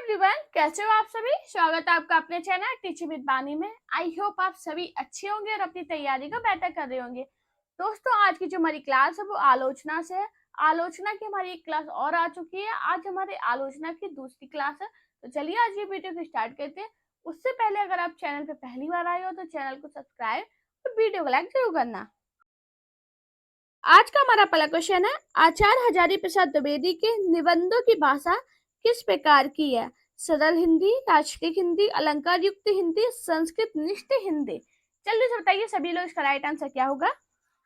Everyone, कैसे हो आप सभी। स्वागत है आपका अपने चैनल टीचिंग विद बानी में। आई होप आप सभी अच्छे होंगे और अपनी तैयारी को बेहतर कर रहे होंगे। दोस्तों, आज की जो हमारी क्लास है वो आलोचना से है। आलोचना की हमारी एक क्लास और आ चुकी है। आज हमारे आलोचना की दूसरी क्लास है। तो चलिए आज ये वीडियो को स्टार्ट करते हैं। उससे पहले अगर आप चैनल पे पहली बार आए हो तो चैनल को सब्सक्राइब और वीडियो को लाइक जरूर करना। आज का हमारा पहला क्वेश्चन है, आचार्य हजारी प्रसाद द्विवेदी के निबंधों की भाषा किस प्रकार की है? सरल हिंदी, राष्ट्रीय हिंदी, अलंकार युक्त हिंदी, संस्कृत निष्ठ हिंदी। जल्दी से बताइए सभी लोग, इसका राइट आंसर क्या होगा?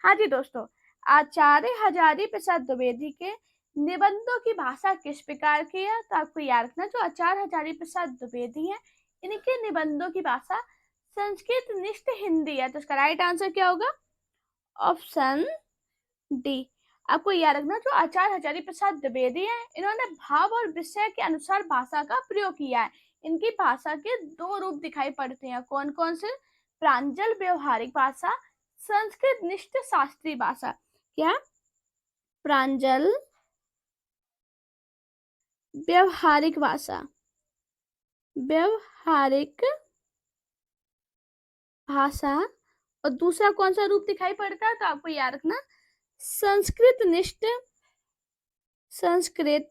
हाँ जी दोस्तों, आचार्य हजारी प्रसाद द्विवेदी के निबंधों की भाषा किस प्रकार की है? तो आपको याद रखना, जो आचार्य हजारी प्रसाद द्विवेदी है इनके निबंधों की भाषा संस्कृत निष्ठ हिंदी है। तो इसका राइट आंसर क्या होगा? Option D. आपको याद रखना, जो आचार्य हजारी प्रसाद द्विवेदी हैं इन्होंने भाव और विषय के अनुसार भाषा का प्रयोग किया है। इनकी भाषा के दो रूप दिखाई पड़ते हैं। कौन कौन से? प्रांजल व्यवहारिक भाषा, संस्कृत निष्ठ शास्त्रीय भाषा। क्या? प्रांजल व्यवहारिक भाषा, व्यवहारिक भाषा। और दूसरा कौन सा रूप दिखाई पड़ता है? तो आपको याद रखना, संस्कृत निष्ठ, संस्कृत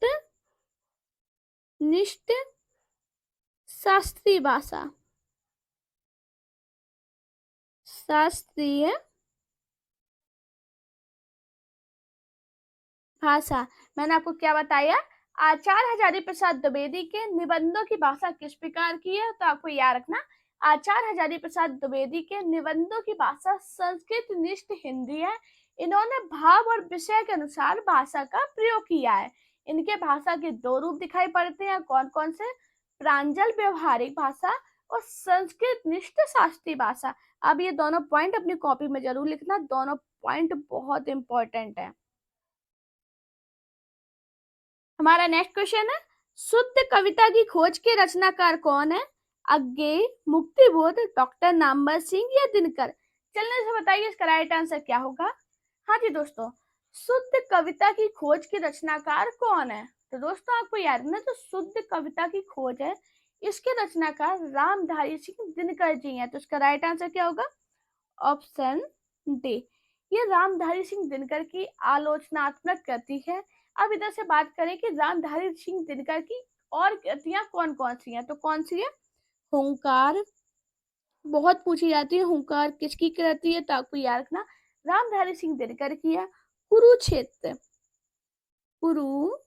निष्ठ शास्त्रीय भाषा, शास्त्रीय भाषा। मैंने आपको क्या बताया? आचार्य हजारी प्रसाद द्विवेदी के निबंधों की भाषा किस प्रकार की है? तो आपको याद रखना, आचार्य हजारी प्रसाद द्विवेदी के निबंधों की भाषा संस्कृत निष्ठ हिंदी है। इन्होंने भाव और विषय के अनुसार भाषा का प्रयोग किया है। इनके भाषा के दो रूप दिखाई पड़ते हैं। कौन कौन से? प्रांजल व्यवहारिक भाषा और संस्कृत निष्ठ शास्त्रीय भाषा। अब ये दोनों पॉइंट अपनी कॉपी में जरूर लिखना, दोनों पॉइंट बहुत इंपॉर्टेंट है। हमारा नेक्स्ट क्वेश्चन है, शुद्ध कविता की खोज के रचनाकार कौन है? अज्ञेय, मुक्तिबोध, डॉक्टर नामवर सिंह या दिनकर। चलने से बताइए इसका राइट आंसर क्या होगा? हाँ जी दोस्तों, शुद्ध कविता की खोज के रचनाकार कौन है? तो दोस्तों आपको याद रखना, जो शुद्ध कविता की खोज है इसके रचनाकार रामधारी सिंह दिनकर जी हैं। तो इसका राइट आंसर क्या होगा? Option D. ये रामधारी सिंह दिनकर की आलोचनात्मक कृति है। अब इधर से बात करें कि रामधारी सिंह दिनकर की और कृतियां कौन कौन सी हैं, तो कौन सी है? हुंकार, बहुत पूछी जाती है, हुंकार किसकी कृति है? तो आपको याद रखना, रामधारी सिंह दिनकर की है। कुरुक्षेत्र, कुरुक्षेत्र।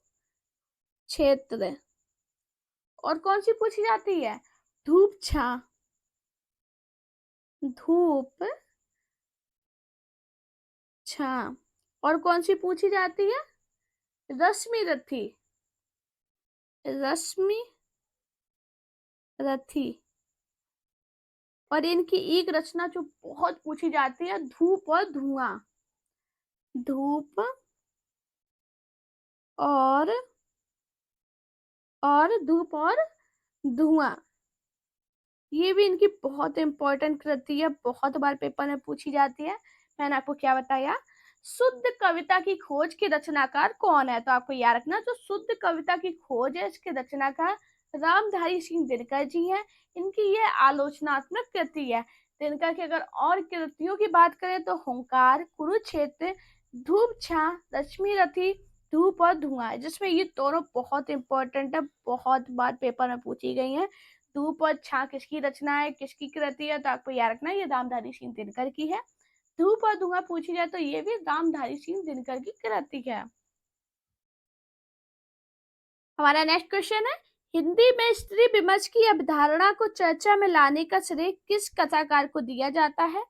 और कौन सी पूछी जाती है? धूप छां, धूप छां। और कौन सी पूछी जाती है? रश्मि रथी, रश्मि रथी। और इनकी एक रचना जो बहुत पूछी जाती है, धूप और धुआं, धूप और धूप और धुआं। ये भी इनकी बहुत इंपॉर्टेंट कृति है, बहुत बार पेपर में पूछी जाती है। मैंने आपको क्या बताया? शुद्ध कविता की खोज के रचनाकार कौन है? तो आपको याद रखना, जो शुद्ध कविता की खोज है इसके रचनाकार रामधारी सिंह दिनकर जी हैं। इनकी यह आलोचनात्मक कृति है। दिनकर की अगर और कृतियों की बात करें तो हुंकार, कुरुक्षेत्र, धूप छां, रश्मि रथी, धूप और धुआं, जिसमें ये दोनों बहुत इंपॉर्टेंट है, बहुत बार पेपर में पूछी गई है। धूप और छां किसकी रचना है, किसकी कृति है? तो आपको याद रखना, ये रामधारी सिंह दिनकर की है। धूप और धुआं पूछी जाए तो ये भी रामधारी सिंह दिनकर की कृति है। हमारा नेक्स्ट क्वेश्चन है, हिंदी में स्त्री विमर्श की अवधारणा को चर्चा में लाने का श्रेय किस कथाकार को दिया जाता है?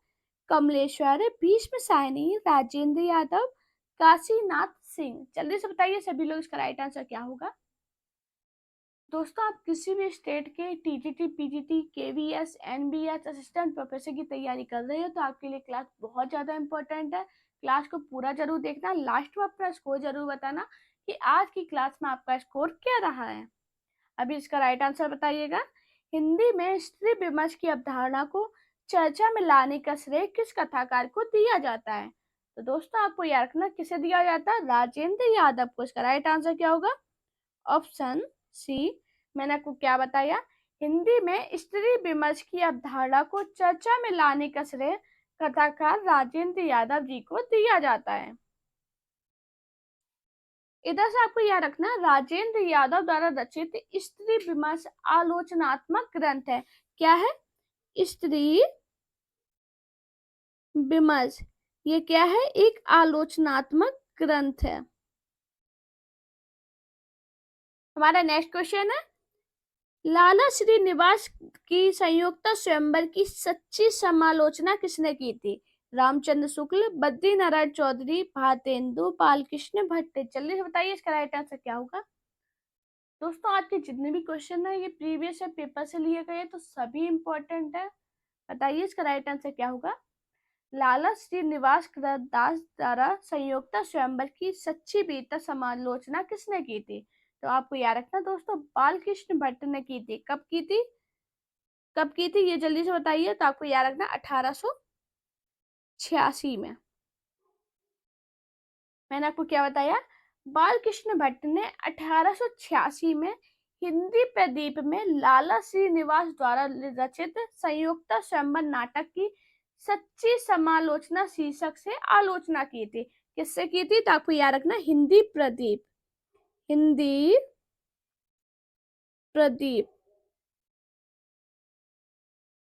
कमलेश्वर, भीष्म साहनी, राजेंद्र यादव, काशीनाथ सिंह। जल्दी से बताइए सभी लोग, इसका राइट आंसर क्या होगा? दोस्तों, आप किसी भी स्टेट के TGT, PGT, KVS, NBS assistant professor की तैयारी कर रहे हो तो आपके लिए क्लास बहुत ज़्यादा इंपॉर्टेंट है। क्लास को पूरा जरूर देखना, लास्ट में अपना स्कोर जरूर बताना कि आज की क्लास में आपका स्कोर क्या रहा है। अभी इसका राइट आंसर बताइएगा। हिंदी में स्त्री विमर्श की अवधारणा को चर्चा में लाने का श्रेय किस कथाकार को दिया जाता है? तो दोस्तों आपको याद रखना, किसे दिया जाता है? राजेंद्र यादव को। इसका राइट आंसर क्या होगा? ऑप्शन सी, मैंने आपको क्या बताया, हिंदी में स्त्री विमर्श की अवधारणा को चर्चा में लाने का श्रेय कथाकार राजेंद्र यादव जी को दिया जाता है। इधर से आपको याद रखना, राजेंद्र यादव द्वारा रचित स्त्री विमर्श आलोचनात्मक ग्रंथ है। क्या है? स्त्री विमर्श, ये क्या है? एक आलोचनात्मक ग्रंथ है। हमारा नेक्स्ट क्वेश्चन है, लाला श्रीनिवास की संयुक्ता स्वयंवर की सच्ची समालोचना किसने की थी? रामचंद्र शुक्ल, बद्री नारायण चौधरी, भारतेंदु, बालकृष्ण भट्ट। जल्दी से बताइए इसका राइट आंसर क्या होगा। दोस्तों आज के जितने भी क्वेश्चन है ये प्रीवियस पेपर से लिए गए, तो सभी इंपॉर्टेंट है। बताइए इसका राइट आंसर क्या होगा। लाला श्रीनिवास दास द्वारा संयुक्ता स्वयंवर की सच्ची बेहतर समालोचना किसने की थी? तो आपको याद रखना दोस्तों, बालकृष्ण भट्ट ने की थी। कब की थी? कब की थी ये जल्दी से बताइए। तो आपको याद रखना 1886 में। मैंने आपको क्या बताया, बालकृष्ण भट्ट ने 1886 में हिंदी प्रदीप में लाला श्रीनिवास द्वारा रचित संयुक्ता स्वयंवर नाटक की सच्ची समालोचना शीर्षक से आलोचना की थी। किससे की थी? तो आपको याद रखना, हिंदी प्रदीप, हिंदी प्रदीप।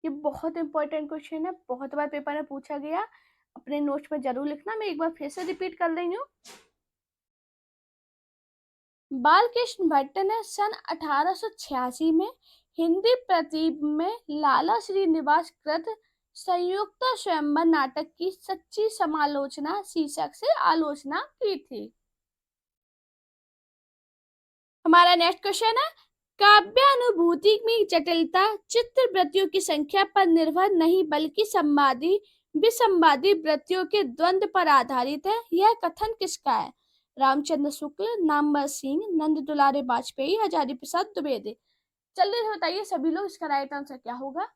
ये बहुत इंपॉर्टेंट क्वेश्चन है, बहुत बार पेपर में पूछा गया। अपने नोट्स में जरूर लिखना। मैं एक बार फिर से रिपीट कर रही हूँ। बालकृष्ण भट्ट ने सन 1886 में हिंदी प्रदीप में लाला श्रीनिवास कृत संयुक्ता स्वयंवर नाटक की सच्ची समालोचना शीर्षक से आलोचना की थी। हमारा नेक्स्ट क्वेश्चन है, काव्यानुभूति में जटिलता चित्त वृत्तियों की संख्या पर निर्भर नहीं बल्कि संवादी विसंवादी वृत्तियों के द्वंद्व पर आधारित है। यह कथन किसका है? रामचंद्र शुक्ल, नामवर सिंह, नंद दुलारे वाजपेयी, हजारी प्रसाद द्विवेदी। जल्दी से बताइए सभी लोग, इसका राइट आंसर क्या होगा।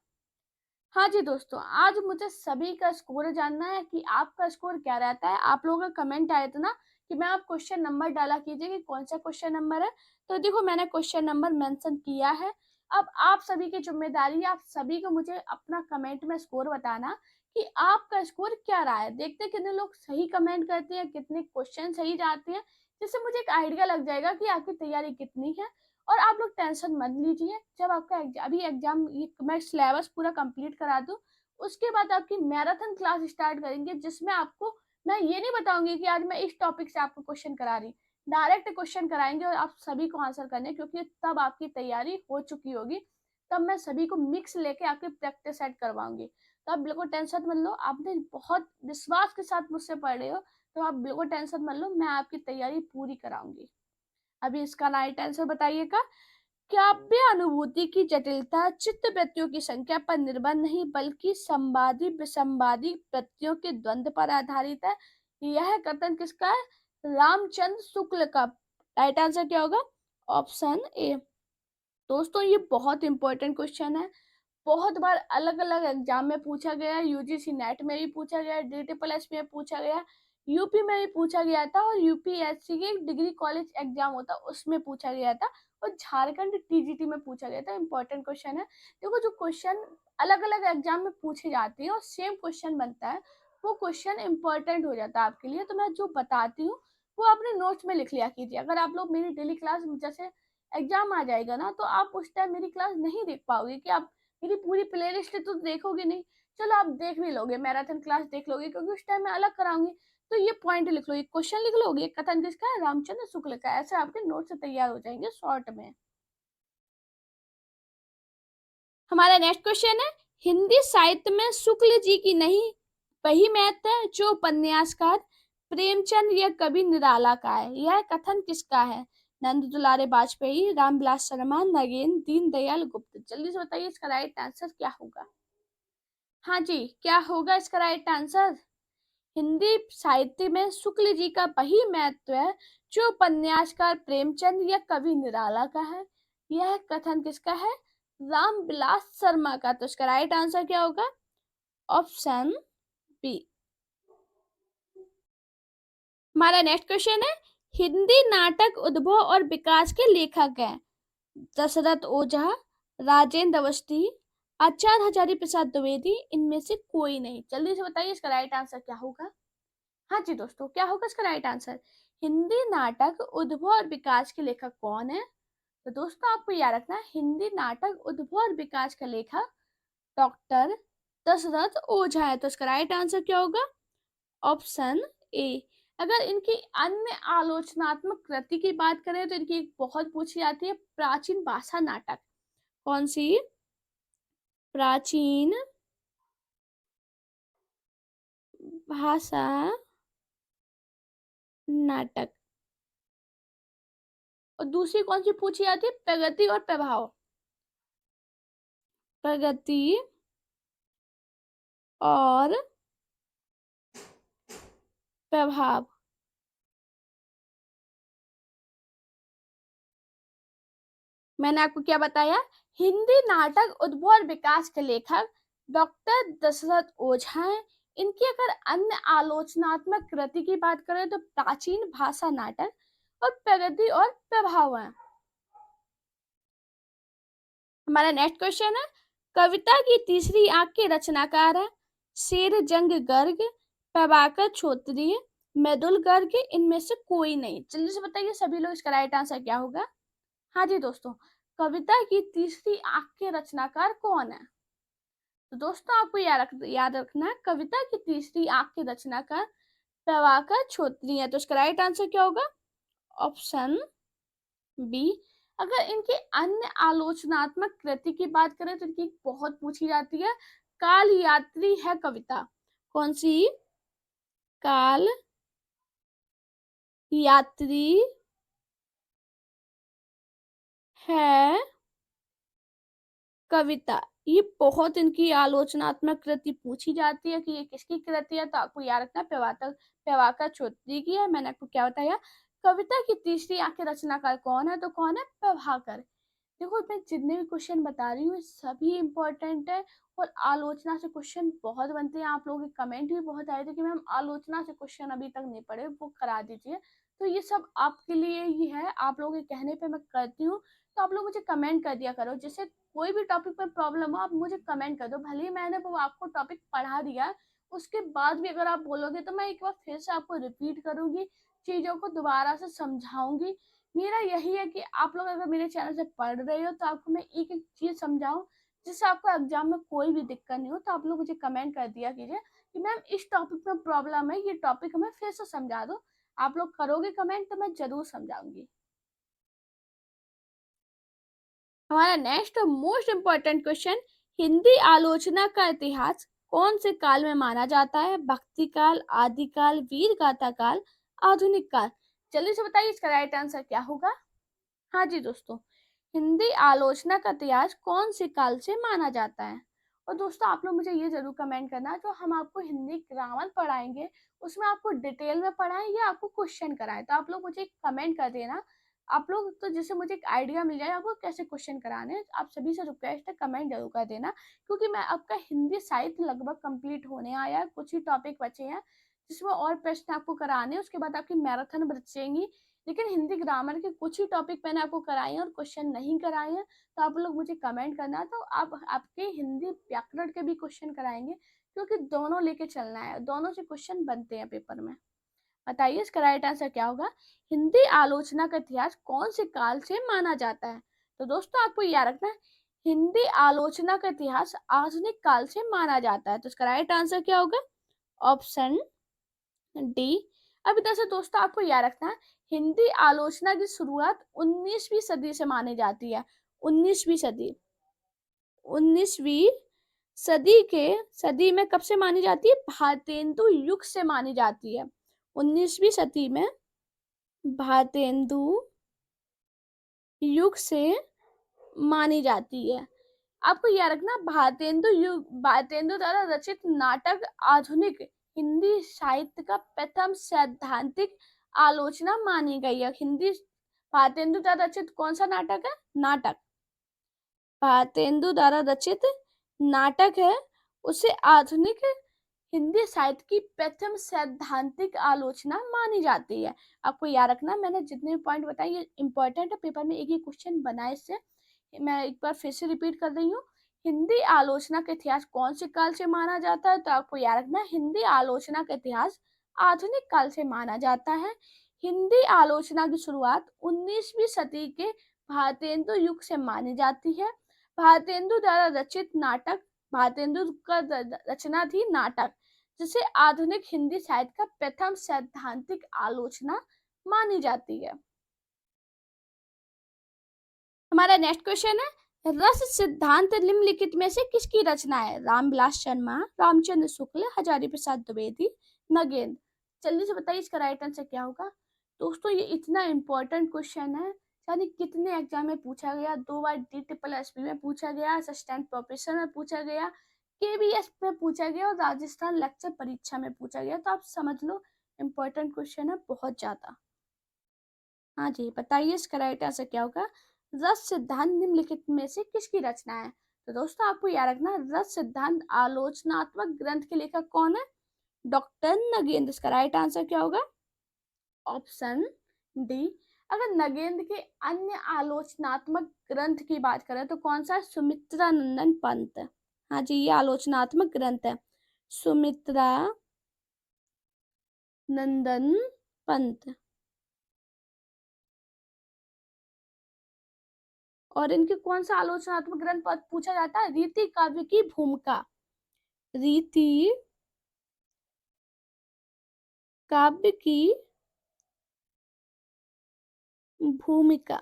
हाँ जी दोस्तों, आज मुझे सभी का स्कोर जानना है कि आपका स्कोर क्या रहता है। आप लोगों का कमेंट आया था ना कि मैं आप क्वेश्चन नंबर डाला कीजिए कि कौन सा क्वेश्चन नंबर है। तो देखो मैंने क्वेश्चन नंबर मेंशन किया है। अब आप सभी की जिम्मेदारी है, आप सभी को मुझे अपना कमेंट में स्कोर बताना कि आपका स्कोर क्या रहा है। देखते हैं कितने लोग सही कमेंट करते हैं, कितने क्वेश्चन सही जाते हैं, जिससे मुझे एक आइडिया लग जाएगा कि आपकी तैयारी कितनी है। और आप लोग टेंशन मत लीजिए, जब आपका अभी एग्जाम मैं सिलेबस पूरा कंप्लीट करा दूं, उसके बाद आपकी मैराथन क्लास स्टार्ट करेंगे, जिसमें आपको मैं ये नहीं बताऊंगी कि आज मैं इस टॉपिक से आपको क्वेश्चन करा रही, डायरेक्ट क्वेश्चन कराएंगे और आप सभी को आंसर करने, क्योंकि तब आपकी तैयारी हो चुकी होगी। तब मैं सभी को मिक्स लेके आपकी प्रैक्टिस सेट करवाऊंगी। तो आप बिल्कुल टेंशन मत लो, आपने बहुत विश्वास के साथ मुझसे पढ़ रहे हो, तो आप बिल्कुल टेंशन मत लो, मैं आपकी तैयारी पूरी कराऊंगी। अभी इसका राइट आंसर बताइएगा। काव्य अनुभूति की जटिलता चित्त वृत्तियों की संख्या पर निर्भर नहीं बल्कि संवादी विसंवादी वृत्तियों के द्वंद्व पर आधारित है। यह कथन किसका है? रामचंद्र शुक्ल का। राइट आंसर क्या होगा? Option A. दोस्तों ये बहुत इंपॉर्टेंट क्वेश्चन है, बहुत बार अलग अलग एग्जाम में पूछा गया है। यूजीसी नेट में भी पूछा गया, DTPS में पूछा गया, यूपी में भी पूछा गया था, और यूपीएससी के डिग्री कॉलेज एग्जाम होता उसमें पूछा गया था, और झारखंड टीजीटी में पूछा गया था। इंपॉर्टेंट क्वेश्चन है। देखो जो क्वेश्चन अलग अलग एग्जाम में पूछे जाते हैं और सेम क्वेश्चन बनता है, वो क्वेश्चन इंपॉर्टेंट हो जाता है आपके लिए। तो मैं जो बताती हूँ वो अपने नोट्स में लिख लिया कीजिए। अगर आप लोग मेरी डेली क्लास, जैसे एग्जाम आ जाएगा ना, तो आप उस टाइम मेरी क्लास नहीं देख पाओगे कि आप मेरी पूरी प्लेलिस्ट तो देखोगे नहीं। चलो आप देख भी लोगे, मैराथन क्लास देख लोगे, क्योंकि उस टाइम मैं अलग कराऊंगी। तो ये पॉइंट लिख लो, ये क्वेश्चन लिख लोगे, कथन किसका है? रामचंद्र शुक्ल का। ऐसे आपके नोट से तैयार हो जाएंगे शॉर्ट में। हमारा नेक्स्ट क्वेश्चन है, हिंदी साहित्य में शुक्ल जी की नहीं वही महत्व है जो उपन्यासकार प्रेमचंद या कवि निराला का है। यह कथन किसका है? नंद दुलारे वाजपेयी, रामविलास शर्मा, नगेन, दीनदयाल गुप्त। जल्दी से बताइए इसका राइट आंसर क्या होगा। हाँ जी, क्या होगा इसका राइट आंसर? हिंदी साहित्य में शुक्ल जी का वही महत्व है जो उपन्यासकार प्रेमचंद या कवि निराला का है। यह कथन किसका है? रामविलास शर्मा का। तो इसका राइट आंसर क्या होगा? Option B. हमारा नेक्स्ट क्वेश्चन है, हिंदी नाटक उद्भव और विकास के लेखक हैं। दशरथ ओझा, राजेंद्र अवस्थी, आचार्य हजारी प्रसाद द्विवेदी, इनमें से कोई नहीं। जल्दी से बताइए इसका राइट आंसर क्या होगा। हाँ जी दोस्तों, क्या होगा इसका राइट आंसर। हिंदी नाटक उद्भव और विकास के लेखक कौन है। तो दोस्तों आपको याद रखना है, हिंदी नाटक उद्भव और विकास का लेखक डॉक्टर दशरथ ओझा है। तो इसका राइट आंसर क्या होगा, ऑप्शन ए। अगर इनकी अन्य आलोचनात्मक कृति की बात करें तो इनकी एक बहुत पूछी जाती है प्राचीन भाषा नाटक। कौन सी, प्राचीन भाषा नाटक। और दूसरी कौन सी पूछी जाती है, प्रगति और प्रभाव। प्रगति और प्रभाव। मैंने आपको क्या बताया, हिंदी नाटक उद्भव और विकास के लेखक डॉक्टर दशरथ ओझा हैं। इनकी अगर अन्य आलोचनात्मक कृति की बात करें तो प्राचीन भाषा नाटक और प्रगति और प्रभाव है। हमारा नेक्स्ट क्वेश्चन है, कविता की तीसरी आंख के रचनाकार है शेर जंग गर्ग, प्रभाकर क्षोत्रिय, मृदुल गर्ग, इनमें से कोई नहीं। जल्दी से बताइए सभी लोग, इसका राइट आंसर क्या होगा। हाँ जी दोस्तों, कविता की तीसरी आंख के रचनाकार कौन है। तो दोस्तों आपको याद रखना है, कविता की तीसरी आंख के रचनाकार प्रभाकर क्षोत्रिय है। तो इसका राइट आंसर क्या होगा, ऑप्शन बी। अगर इनकी अन्य आलोचनात्मक कृति की बात करें तो इनकी बहुत पूछी जाती है काल यात्री है कविता। कौन सी, काल यात्री है कविता। ये बहुत इनकी आलोचनात्मक कृति पूछी जाती है कि ये किसकी कृति है। तो आपको याद रखना प्रभाकर प्रभाकर क्षोत्रिय की है। मैंने आपको क्या बताया, कविता की तीसरी आंख के रचनाकार कौन है, तो कौन है, प्रभाकर। देखो मैं जितने भी क्वेश्चन बता रही हूँ सभी इंपॉर्टेंट है और आलोचना से क्वेश्चन बहुत बनते हैं। आप लोगों के कमेंट भी बहुत आए थे कि मैम आलोचना से क्वेश्चन अभी तक नहीं पढ़े, वो करा दीजिए। तो ये सब आपके लिए ही है, आप लोगों के कहने पे मैं करती हूँ। तो आप लोग मुझे कमेंट कर दिया करो, जिससे कोई भी टॉपिक पर प्रॉब्लम हो आप मुझे कमेंट कर दो। भले ही मैंने वो आपको टॉपिक पढ़ा दिया, उसके बाद भी अगर आप बोलोगे तो मैं एक बार फिर से आपको रिपीट करूंगी, चीजों को दोबारा से समझाऊंगी। मेरा यही है कि आप लोग अगर मेरे चैनल से पढ़ रहे हो तो आपको मैं एक एक चीज समझाऊं, जिससे आपको एग्जाम में कोई भी दिक्कत नहीं हो। तो आप लोग मुझे कमेंट कर दिया कीजिए कि मैम इस टॉपिक में प्रॉब्लम है, ये टॉपिक हमें फिर से समझा दो। आप लोग करोगे कमेंट तो मैं जरूर समझाऊंगी। हमारा नेक्स्ट और मोस्ट इम्पोर्टेंट क्वेश्चन, हिंदी आलोचना का इतिहास कौन से काल में माना जाता है, भक्ति काल, आदिकाल, वीर गाथा काल, आधुनिक काल। जल्दी से बताइए इसका राइट आंसर क्या होगा। हाँ जी दोस्तों, हिंदी आलोचना का इतिहास कौन से काल से माना जाता है। और दोस्तों आप लोग मुझे ये जरूर कमेंट करना, जो हम आपको हिंदी ग्रामर पढ़ाएंगे उसमें आपको डिटेल में पढ़ाएं या आपको क्वेश्चन कराएं। तो आप लोग मुझे कमेंट कर देना आप लोग, तो जिससे मुझे एक आइडिया मिल जाए आपको कैसे क्वेश्चन कराने हैं। आप सभी से रिक्वेस्ट है कमेंट जरूर कर देना, क्योंकि मैं आपका हिंदी साहित्य लगभग कंप्लीट होने आया है, कुछ ही टॉपिक बचे हैं जिसमें और प्रश्न आपको कराने हैं। उसके बाद आपकी मैराथन बचेंगी, लेकिन हिंदी ग्रामर के कुछ ही टॉपिक मैंने आपको कराए हैं और क्वेश्चन नहीं कराए हैं। तो आप लोग मुझे कमेंट करना, तो आप आपके हिंदी व्याकरण के भी क्वेश्चन कराएंगे, क्योंकि दोनों लेके चलना है, दोनों से क्वेश्चन बनते हैं पेपर में। बताइए इसका राइट आंसर क्या होगा, हिंदी आलोचना का इतिहास कौन से काल से माना जाता है। तो दोस्तों आपको याद रखना है, हिंदी आलोचना का इतिहास आधुनिक काल से माना जाता है। तो इसका राइट आंसर क्या होगा, ऑप्शन डी। अब इधर से दोस्तों आपको याद रखना है, हिंदी आलोचना की शुरुआत 19वीं सदी से मानी जाती है। 19वीं सदी, 19वीं सदी में कब से मानी जाती है, भारतेंदु युग से मानी जाती है। 19वीं सदी में भारतेंदु युग से मानी जाती है। आपको याद रखना, भारतेंदु द्वारा रचित नाटक आधुनिक हिंदी साहित्य का प्रथम सैद्धांतिक आलोचना मानी गई है। हिंदी भारतेंदु द्वारा रचित कौन सा नाटक है, नाटक भारतेंदु द्वारा रचित नाटक है, उसे आधुनिक हिंदी साहित्य की प्रथम सैद्धांतिक आलोचना मानी जाती है। आपको याद रखना, मैंने जितने पॉइंट बताए ये इंपॉर्टेंट है, पेपर में एक ही क्वेश्चन बना इससे। मैं एक बार फिर से रिपीट कर रही हूँ, हिंदी आलोचना का इतिहास कौन से काल से माना जाता है? तो आपको याद रखना, हिंदी आलोचना का इतिहास आधुनिक काल से माना जाता है। हिंदी आलोचना की शुरुआत 19वीं सदी के भारतेंदु युग से मानी जाती है। भारतेंदु द्वारा रचित नाटक, भारतेंदु का रचना थी नाटक, जिसे आधुनिक हिंदी साहित्य का प्रथम सैद्धांतिक आलोचना मानी जाती है। हमारा नेक्स्ट क्वेश्चन है, रस सिद्धांत निम्नलिखित में से किसकी रचना है? रामविलास शर्मा, रामचंद्र शुक्ल, हजारी प्रसाद द्विवेदी, नगेंद्र। जल्दी से बताइए इसका राइट आंसर क्या होगा। दोस्तों ये इतना इंपॉर्टेंट क्वेश्चन है, यानी कितने एग्जाम में पूछा गया, 2 बार DSSB में पूछा गया, असिस्टेंट प्रोफेसर में पूछा गया, KBS में पूछा गया और राजस्थान लेक्चर परीक्षा में पूछा गया। तो आप समझ लो इम्पोर्टेंट क्वेश्चन है बहुत ज्यादा। हाँ जी, बताइए इसका राइट आंसर क्या होगा। रस सिद्धांत निम्नलिखित में से किसकी रचना है? तो दोस्तों आपको याद रखना, रस सिद्धांत आलोचनात्मक ग्रंथ के लेखक कौन है? डॉक्टर नगेंद्र। इसका राइट आंसर क्या होगा? Option D. अगर नगेंद्र के अन्य आलोचनात्मक ग्रंथ की बात करें तो कौन सा? सुमित्रा नंदन पंत। हाँ जी, ये आलोचनात्मक ग्रंथ है, सुमित्रा नंदन पंत। और इनके कौन सा आलोचनात्मक ग्रंथ पूछा जाता है? रीति काव्य की भूमिका, रीति काव्य की भूमिका,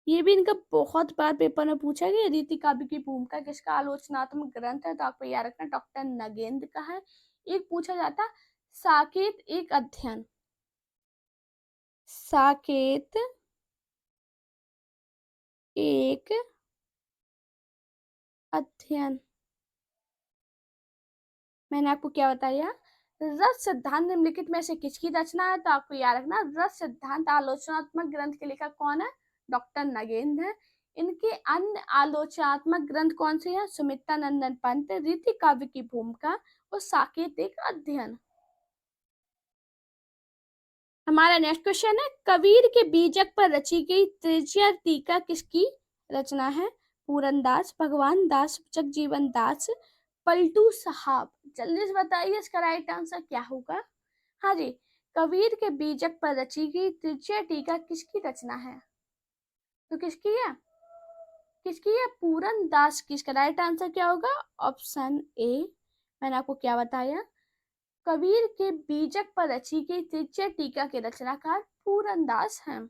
ये भी इनका बहुत बार पेपर में पूछा गया। रीति काव्य की भूमिका किसका आलोचनात्मक ग्रंथ है? तो आपको याद रखना डॉक्टर नगेंद्र का है। एक पूछा जाता, साकेत एक अध्ययन, साकेत एक अध्ययन। मैंने आपको क्या बताया? रस सिद्धांत निम्नलिखित में से किसकी रचना है? तो आपको याद रखना, रस सिद्धांत आलोचनात्मक ग्रंथ के लेखक कौन है? डॉक्टर नगेंद्र है। इनके अन्य आलोचनात्मक ग्रंथ कौन से हैं? सुमित्रा नंदन पंत, रीति काव्य की भूमिका और साकेत एक अध्ययन। हमारा नेक्स्ट क्वेश्चन है, कबीर के बीजक पर रची गई तृतीय टीका किसकी रचना है? पूरनदास, भगवान दास, जगजीवन दास, पलटू साहब। जल्दी से बताइए इसका राइट आंसर क्या होगा। हाँ जी, कबीर के बीजक पर रची गई तृतीय टीका किसकी रचना है? तो किसकी है? किसकी है? पूरन दास की। इसका राइट आंसर क्या होगा? Option A. मैंने आपको क्या बताया, कबीर के बीजक पर रची गई तृतीय टीका के रचनाकार पूरन दास हैं।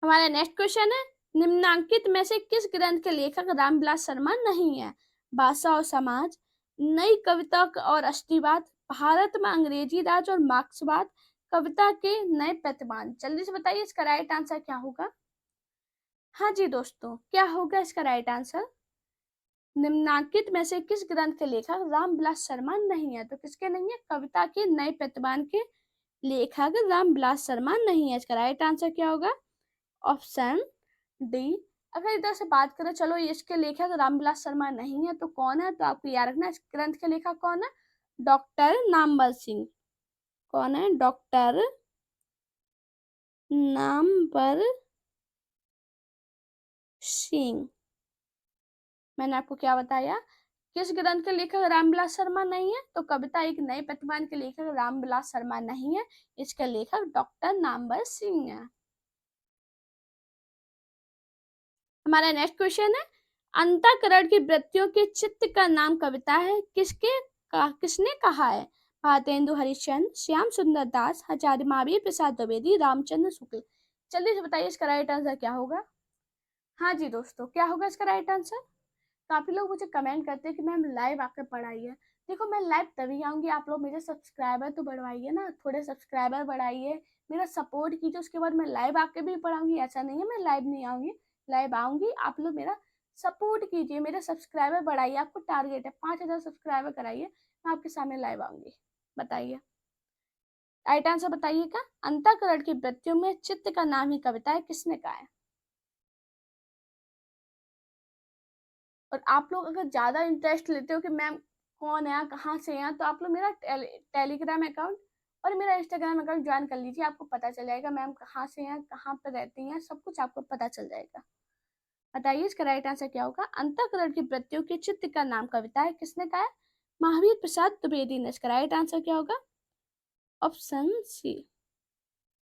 हमारा नेक्स्ट क्वेश्चन है, निम्नांकित में से किस ग्रंथ के लेखक रामविलास शर्मा नहीं है? भाषा और समाज, नई कविता और अष्टवाद, भारत में अंग्रेजी राज और मार्क्सवाद, कविता के नए प्रतिमान। जल्दी से बताइए इसका राइट आंसर क्या होगा। हाँ जी दोस्तों, क्या होगा इसका राइट आंसर? निम्नांकित में से किस ग्रंथ के लेखक रामविलास शर्मा नहीं है? तो किसके नहीं है? कविता के नए प्रतिमान के लेखक रामविलास शर्मा नहीं है। इसका राइट आंसर क्या होगा? Option D. अगर इधर से बात करें, चलो इसके लेखक रामविलास शर्मा नहीं है तो कौन है? तो आपको याद रखना, इस ग्रंथ के लेखक कौन है? डॉक्टर नामवर सिंह। कौन है? डॉक्टर नामवर सिंह। मैंने आपको क्या बताया, किस ग्रंथ के लेखक रामविलास शर्मा नहीं है? तो कविता एक नए प्रतिमान के लेखक रामविलास शर्मा नहीं है, इसके लेखक डॉक्टर नामवर सिंह है। हमारा नेक्स्ट क्वेश्चन है, अंतःकरण की वृत्तियों के चित्त का नाम कविता है, किसने कहा है? भारतेंदु हरिश्चंद्र, श्याम सुंदर दास, आचार्य महावीर प्रसाद द्विवेदी, रामचंद्र शुक्ल। जल्दी से बताइए इसका राइट आंसर क्या होगा। हाँ जी दोस्तों, क्या होगा इसका राइट आंसर? काफी लोग मुझे कमेंट करते हैं कि मैम लाइव आकर पढ़ाइए। देखो मैं लाइव तभी आऊंगी, आप लोग मेरे सब्सक्राइबर तो बढ़वाइए ना, थोड़े सब्सक्राइबर बढ़ाइए, मेरा सपोर्ट कीजिए, उसके बाद मैं लाइव आके भी पढ़ाऊंगी। ऐसा नहीं है मैं लाइव नहीं आऊंगी, लाइव आऊंगी। आप लोग मेरा सपोर्ट कीजिए, मेरे सब्सक्राइबर बढ़ाइए। आपको टारगेट है 5000 सब्सक्राइबर कराइए, मैं आपके सामने लाइव आऊंगी। बताइए राइट आंसर बताइएगा। अंतःकरण की वृत्तियों में चित्त का नाम ही कविता है, किसने कहा है? और आप लोग अगर ज़्यादा इंटरेस्ट लेते हो कि मैम कौन है, कहाँ से हैं, तो आप लोग मेरा टेलीग्राम अकाउंट और मेरा इंस्टाग्राम अकाउंट ज्वाइन कर लीजिए। आपको पता चल जाएगा मैम कहाँ से हैं, कहाँ पर रहती हैं, सब कुछ आपको पता चल जाएगा। बताइए इसका राइट आंसर क्या होगा। अंतःकरण की वृत्तियों के चित्र का नाम कविता है, किसने कहा है? महावीर प्रसाद द्विवेदी ने। इसका राइट आंसर क्या होगा? Option C.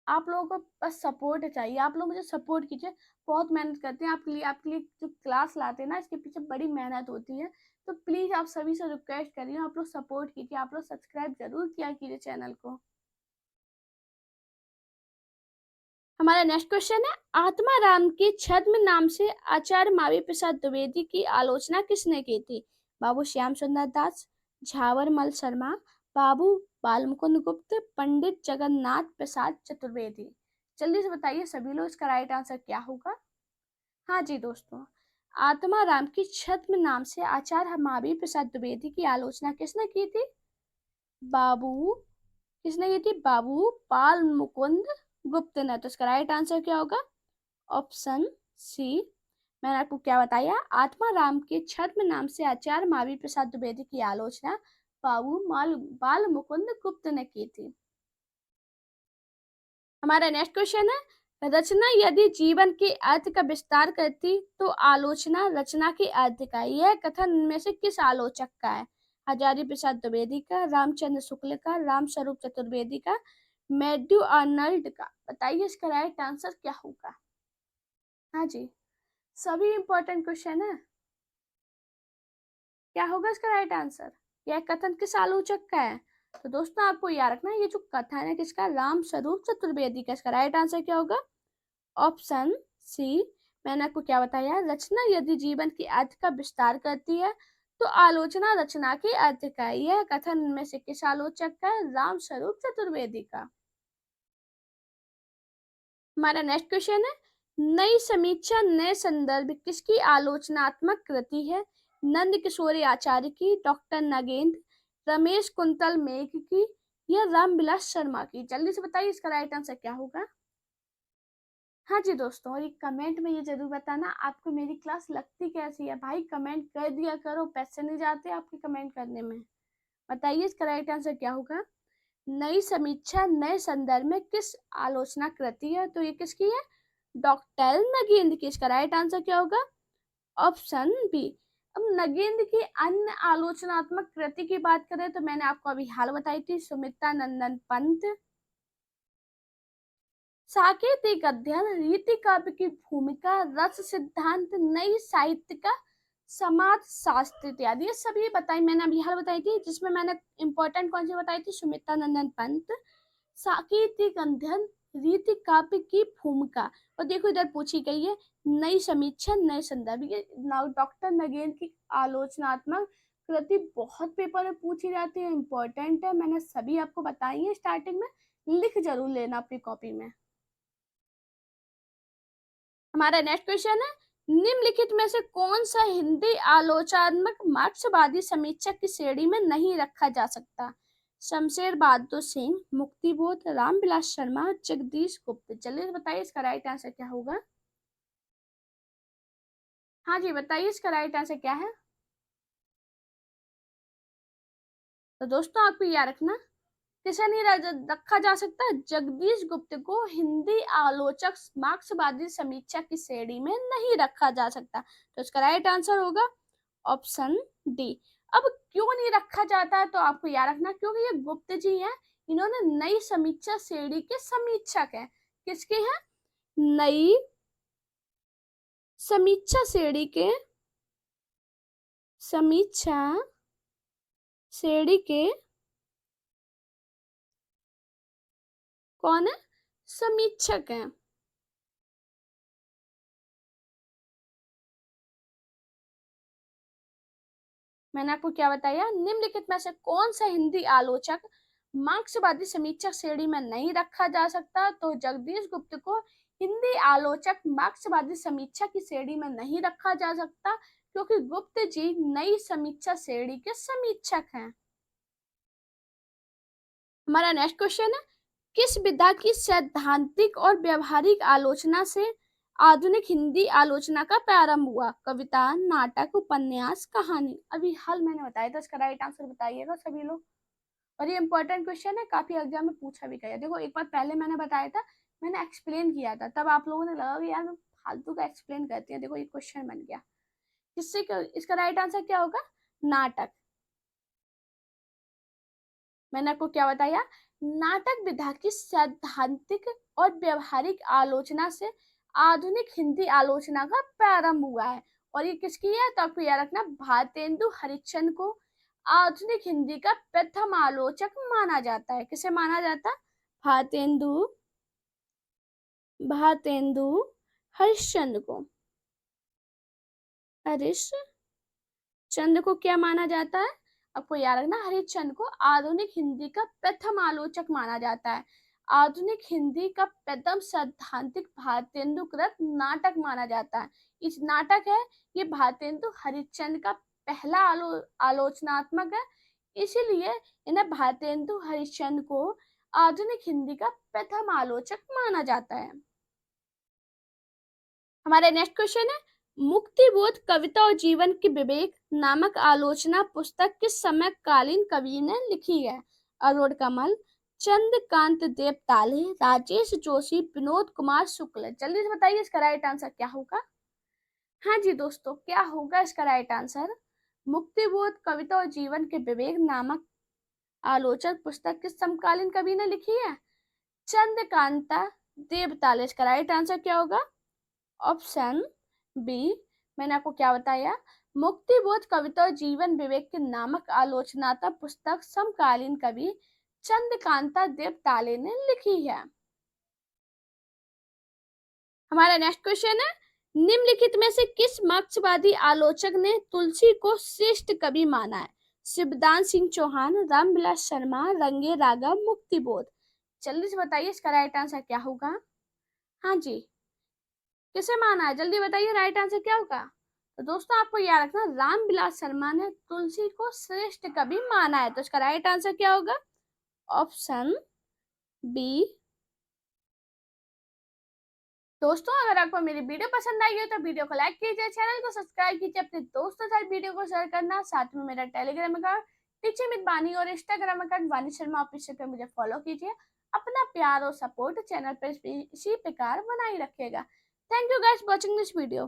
आप लोगों को बस सपोर्ट चाहिए, आप लोग मुझे सपोर्ट कीजिए। बहुत मेहनत करते हैं आपके लिए जो क्लास लाते हैं ना, इसके पीछे बड़ी मेहनत होती है। तो प्लीज आप सभी से रिक्वेस्ट कर रही हूँ, आप लोग सपोर्ट कीजिए, आप लोग सब्सक्राइब जरूर किया कीजिए चैनल को। हमारा नेक्स्ट क्वेश्चन है, आत्माराम के छद्म नाम से आचार्य महावीर प्रसाद द्विवेदी की आलोचना किसने की थी? बाबू श्याम सुंदर दास, झावर मल शर्मा, बाबू बालमुकुंद गुप्त, पंडित जगन्नाथ प्रसाद चतुर्वेदी। जल्दी से बताइए सभी लोग, इसका राइट आंसर क्या होगा? हाँ जी दोस्तों, आत्माराम की छद्म नाम से आचार्य महावीर प्रसाद द्विवेदी की आलोचना किसने की थी? बाबू किसने की थी? बाबू बाल मुकुंद गुप्त ने। तो इसका राइट आंसर क्या होगा? Option C. मैंने आपको क्या बताया? आत्माराम के छद्म नाम से आचार्य महावीर प्रसाद द्विवेदी की आलोचना बाबू बाल मुकुंद गुप्त ने की थी। हमारा नेक्स्ट क्वेश्चन है, रचना यदि जीवन के अर्थ का विस्तार करती तो आलोचना रचना के अर्थ का। यह कथन में से किस आलोचक का है? हजारी प्रसाद द्विवेदी का, रामचंद्र शुक्ल का, राम स्वरूप चतुर्वेदी का, मैथ्यू आर्नल्ड का। बताइए इसका राइट आंसर क्या होगा? हाँ जी, सभी इंपॉर्टेंट क्वेश्चन है। क्या होगा इसका राइट आंसर? यह कथन किस आलोचक का है? तो दोस्तों आपको याद रखना, ये जो कथन है किसका? राम स्वरूप चतुर्वेदी का। इसका राइट आंसर क्या होगा? Option C. मैंने आपको क्या बताया? रचना यदि जीवन के अर्थ का विस्तार करती है तो आलोचना रचना के अर्थ का। यह कथन में से किस आलोचक का है? राम स्वरूप चतुर्वेदी का। हमारा नेक्स्ट क्वेश्चन है, नई समीक्षा नए संदर्भ किसकी आलोचनात्मक कृति है? नंद किशोरी आचार्य की, डॉक्टर नगेंद्र, रमेश कुंतल मेघ की, या रामविलास शर्मा की। जल्दी से बताइए इसका राइट आंसर क्या होगा? हाँ जी दोस्तों, और एक कमेंट में ये जरूर बताना आपको मेरी क्लास लगती कैसी है। भाई कमेंट कर दिया करो, पैसे नहीं जाते आपके कमेंट करने में। बताइए इसका राइट आंसर क्या होगा? नई समीक्षा नए संदर्भ में किस आलोचना कृति है? तो ये किसकी है? डॉक्टर नगेंद्र की। इसका राइट आंसर क्या होगा? Option B. अब नगेंद्र की अन्य आलोचनात्मक कृति की बात करें तो मैंने आपको अभी हाल बताई थी, सुमित्रा नंदन पंत, साकेतिक अध्ययन, रीति काव्य की भूमिका, रस सिद्धांत, नई साहित्य का, समाज शास्त्र इत्यादि। ये सभी बताई मैंने अभी हाल बताई थी, जिसमें मैंने इंपॉर्टेंट कौन सी बताई थी? सुमित्रा नंदन पंत, साकेतिक अध्ययन, रीति काव्य की भूमिका। और देखो इधर पूछी गई है नई समीक्षा नए संदर्भ। ये डॉक्टर नगेंद्र की आलोचनात्मक कृति बहुत पेपर में पूछी जाती है, इंपॉर्टेंट है। मैंने सभी आपको बताई है स्टार्टिंग में, लिख जरूर लेना अपनी कॉपी में। हमारा नेक्स्ट क्वेश्चन है, निम्नलिखित में से कौन सा हिंदी आलोचनात्मक मार्क्सवादी समीक्षक की श्रेणी में नहीं रखा जा सकता? शमशेर बहादुर सिंह, मुक्तिबोध, रामविलास शर्मा, जगदीश गुप्त। जल्दी बताइए इसका राइट आंसर क्या होगा? हाँ जी बताइए इसका राइट आंसर क्या है? तो दोस्तों आपको याद रखना, किसे नहीं रखा जा सकता? जगदीश गुप्त को हिंदी आलोचक मार्क्सवादी समीक्षा की श्रेणी में नहीं रखा जा सकता। तो इसका राइट आंसर होगा ऑप्शन डी। अब क्यों नहीं रखा जाता है? तो आपको याद रखना, क्योंकि ये गुप्त जी हैं, इन्होंने नई समीक्षा श्रेणी के समीक्षक हैं। किसके हैं? नई समीक्षा श्रेणी के समीक्षा श्रेणी के कौन है? समीक्षक हैं। मैंने आपको क्या बताया? निम्नलिखित में से कौन सा हिंदी आलोचक मार्क्सवादी समीक्षक श्रेणी में नहीं रखा जा सकता? तो जगदीश गुप्त को हिंदी आलोचक मार्क्सवादी समीक्षा की श्रेणी में नहीं रखा जा सकता, क्योंकि गुप्त जी नई समीक्षा श्रेणी के समीक्षक हैं। हमारा नेक्स्ट क्वेश्चन है, किस विधा की सैद्धांतिक और व्यवहारिक आलोचना से आधुनिक हिंदी आलोचना का प्रारंभ हुआ? कविता, नाटक, उपन्यास, कहानी। अभी हाल मैंने बताया था, इसका राइट आंसर बताइएगा सभी लोग। और ये इंपॉर्टेंट क्वेश्चन है, काफी एग्जाम में पूछा भी गया। देखो एक बार पहले मैंने बताया था, मैंने एक्सप्लेन किया था, तब आप लोगों ने लगा कि यार फालतू का एक्सप्लेन करती है। देखो ये क्वेश्चन बन गया, जिससे इसका राइट आंसर क्या होगा? नाटक। मैंने आपको क्या बताया? नाटक विधा की सैद्धांतिक और व्यवहारिक आलोचना से आधुनिक हिंदी आलोचना का प्रारंभ हुआ है। और ये किसकी है? तो आपको याद रखना, भारतेंदु हरिश्चंद्र को आधुनिक हिंदी का प्रथम आलोचक माना जाता है। किसे माना जाता है? भारतेंदु भारतेंदु हरिश्चंद्र को। हरिश्चंद्र को क्या माना जाता है? आपको याद रखना, हरिश्चंद्र को आधुनिक हिंदी का प्रथम आलोचक माना जाता है। आधुनिक हिंदी का प्रथम सैद्धांतिक भारतेंदु कृत नाटक माना जाता है। इस नाटक है ये भारतेंदु हरिश्चंद्र का पहला आलोचनात्मक है, इसीलिए इन्हें भारतेंदु हरिश्चंद्र को आधुनिक हिंदी का प्रथम आलोचक माना जाता है। हमारा नेक्स्ट क्वेश्चन है, मुक्तिबोध कविता और जीवन के विवेक नामक आलोचना पुस्तक किस समय कालीन कवि ने लिखी है? अरुण कमल, चंद्रकांत देव ताले, राजेश जोशी, विनोद कुमार शुक्ल। जल्दी से बताइए इसका राइट आंसर क्या होगा? हाँ जी दोस्तों, क्या होगा इसका राइट आंसर? मुक्तिबोध कविता और जीवन के विवेक नामक आलोचक पुस्तक किस समकालीन कवि ने लिखी है? चंद्रकांता देवताले। इसका राइट आंसर क्या होगा? Option B. मैंने आपको क्या बताया? मुक्तिबोध कविता और जीवन विवेक के नामक आलोचनात्मक पुस्तक समकालीन कवि चंद्रकांता देवताले ने लिखी है। हमारा नेक्स्ट क्वेश्चन है, निम्नलिखित में से किस मार्क्सवादी आलोचक ने तुलसी को श्रेष्ठ कवि माना है? शिवदान सिंह चौहान, रामविलास शर्मा, रंगे राघव, मुक्तिबोध। जल्दी से बताइए इसका राइट आंसर क्या होगा? हाँ जी, किसे माना है? जल्दी बताइए राइट आंसर क्या होगा? तो दोस्तों आपको याद रखना, रामविलास शर्मा ने तुलसी को श्रेष्ठ कवि माना है। तो इसका राइट आंसर क्या होगा? Option B. दोस्तों अगर आपको मेरी वीडियो पसंद आई हो तो वीडियो को लाइक कीजिए, चैनल को सब्सक्राइब कीजिए, अपने दोस्तों के साथ वीडियो को शेयर करना। साथ में मेरा टेलीग्राम अकाउंट टीचर विद बानी और इंस्टाग्राम अकाउंट वानी शर्मा ऑफिशियल पे मुझे फॉलो कीजिए। अपना प्यार और सपोर्ट चैनल पर इसी प्रकार बनाए रखिएगा। Thank you guys watching this video.